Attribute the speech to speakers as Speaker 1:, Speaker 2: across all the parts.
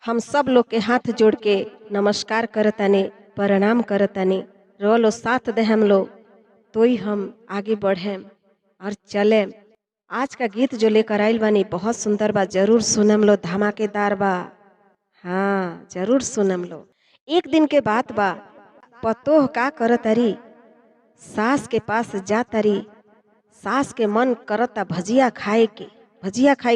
Speaker 1: हम सब लोग के हाथ जोड़ के नमस्कार करतानी, प्रणाम करतानी। रो लो साथ दे हम लोग, तो ही हम आगे बढ़ेम और चलेम। आज का गीत जो लेकर आइल बानी बहुत सुंदर बा, जरूर सुनम लो, धमाकेदार बा। हाँ, जरूर सुनम लो। एक दिन के बात बा, पतोह का करतरी, सास के पास जा तरी। सास के मन करता भजिया खाए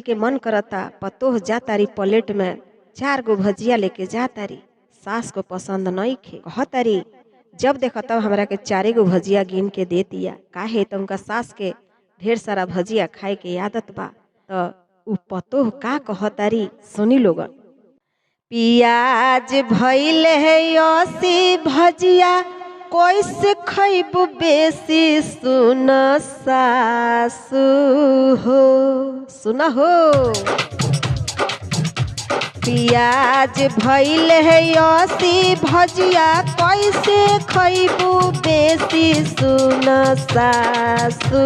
Speaker 1: के मन करता। पतोह जा तारी प्लेट में 4 गो भजिया लेके जा तारी। सास को पसंद नहीं खे, कहतारी जब देखा तब हमरा के 4 गो भजिया गिन के दे दिया। काहे तो उनका सास के ढेर सारा भजिया खाए के आदत बा। तो उ पतोह का कहतारी सुनी लोगन। पियाज भइल है यसी भजिया, कैसे खैबू बेसी सुन सासु हो। सुना हो, पियाज भइल है यसी भजिया, कैसे खैबू बेसी सुन सासु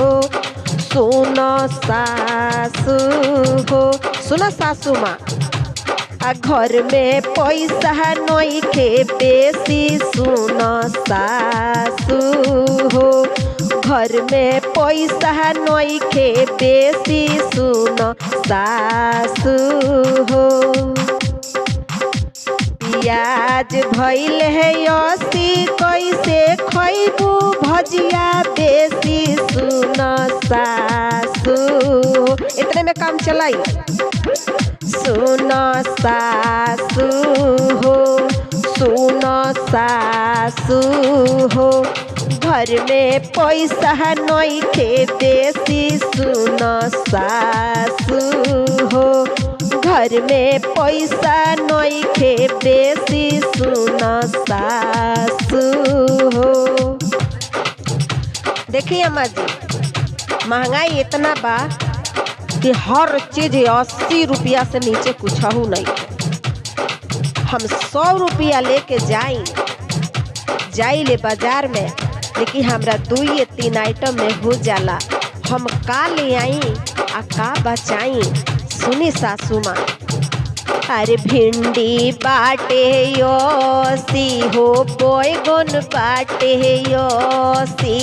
Speaker 1: हो। सुन सासु हो, सुन सासु माँ, घर में पैसा नहीं खे बेसी सुन सासु हो। घर में पैसा नहीं खे बेसी सुन सासु हो। पियाज भइल है यसी, कैसे खैबू भजिया बेसी सुन सासु हो। इतने में काम चलाई। सुन सासु हो, सुन सासु हो, घर में पैसा नहीं खे बेसी सुन सासु हो। घर में पैसा नहीं खे बेसी सुन सासु हो। देखिए अम्मा जी, महंगाई इतना बा कि हर चीज 80 रुपया से नीचे कुछ नहीं। हम 100 रुपया लेके जाइले बाजार में, लेकिन हमरा 2 या 3 आइटम में हो जाला। हम का ले आई आ का बचाई, सुनी सासू माँ। अरे भिंडी बाटे योसी हो, बैगन बाटे योसी,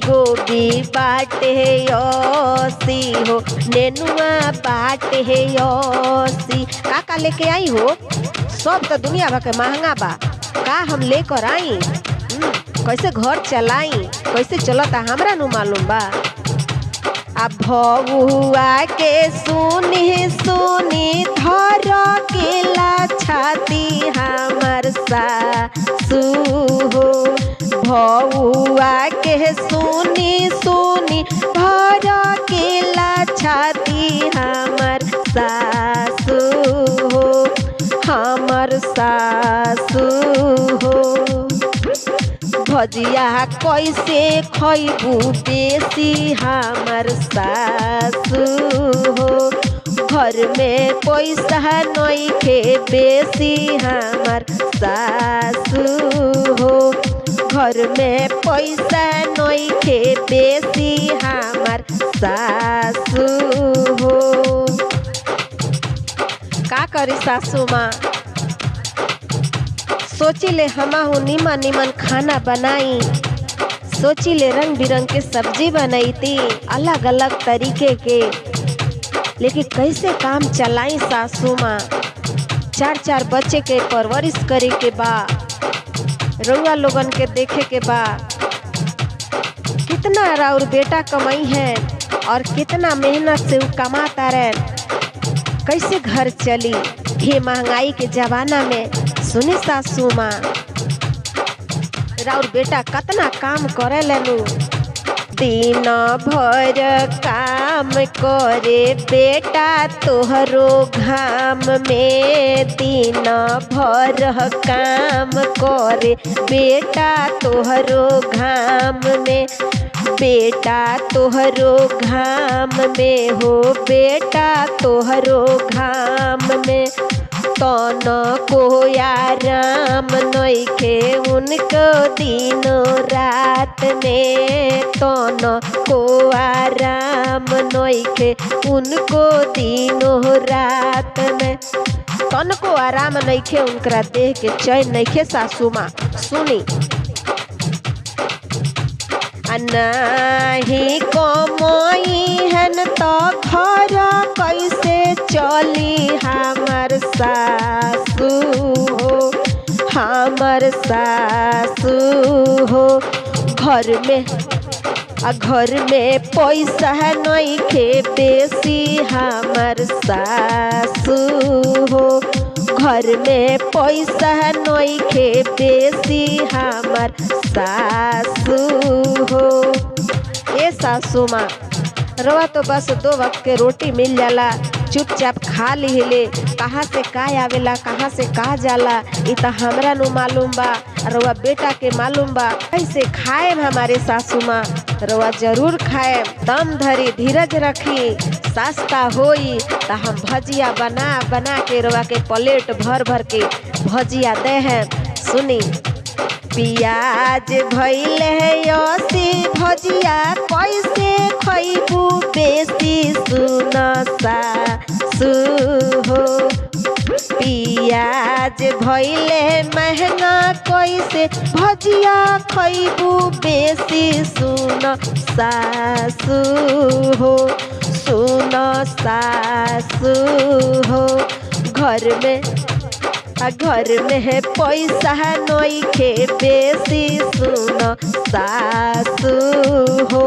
Speaker 1: गोभी बाटे योसी हो, नेनुआ बाटे योसी। का लेके आई हो? सब तो दुनिया भर के महंगा बा, का हम लेकर आई? कैसे घर चलाई, कैसे चलता हमरा नु मालूम बा। अब भौआ के सुनी सुनी धर के ला छाती हमर सासु हो। भौआ के सुनी सुनी धर के ला छाती हमर सासु हो, हमर सासु हो। भजिया कैसे खैबू बेसी हमर सासु हो। घर में पैसा नहीं खे बेसी हमर सासु हो। घर में पैसा नहीं खे बेसी हमर सासु हो। का करी सासू माँ, सोचिले हमाहू निमन निमन खाना बनाई, सोचिले रंग बिरंग के सब्जी बनाई थी अलग अलग तरीके के, लेकिन कैसे काम चलाई सासू माँ। 4 बच्चे के परवरिश करे के बा, रउआ लोगन के देखे के बा। कितना राउर बेटा कमाई है और कितना मेहनत से वो कमाता रहे, कैसे घर चली ये महंगाई के जमाना में। सुनी सासू माँ, राउर बेटा कितना काम करे लेनु, दिन भर काम करे बेटा तोहरो घाम में। दिन भर काम करे बेटा तोहरो घाम में, बेटा तोहरो घाम में हो, बेटा तोहरो घाम में। तन को आराम नइखे उनको दिनों रात में, तन को आराम नइखे उनको दिनों रात में। तनको आराम नइखे, उनकरा देह के चैन नइखे सासू माँ। सुनी, नाही कमाईहन तो घर कैसे चली हमर सासू हो, हमर सासू हो। घर में पैसा नइखे बेसी हमर सासू हो, घर में पैसा नइखे बेसी हमर सासू हो। ए सासू माँ, रवा तो बस 2 वक्त के रोटी मिल जाला, चुपचाप खा लिहिले। कहाँ से का आवेला, कहाँ से का जाला, इ त हमरा नु मालूम बा, रवा बेटा के मालूम बा। कैसे खाएम हमारे सासू माँ? रवा जरूर खाएम, दम धरी, धीरज रखी, सस्ता होई त हम भजिया बना बना के रवा के प्लेट भर भर के भजिया दे हैं। सुनी, पियाज भइल है 80 भजिया कैसे खइबू बेसी सुन सासू हो। पियाज भइल है महंगा कैसे भजिया खइबू बेसी सुन सासू हो, सुन सासू हो। घर में है पैसा नइखे बेसी सुन सासू हो,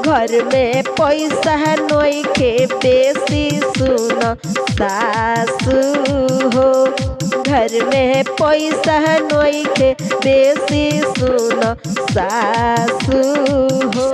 Speaker 1: घर में पैसा नइखे बेसी सुन सासू हो, घर में पैसा नइखे बेसी सुन सासू हो।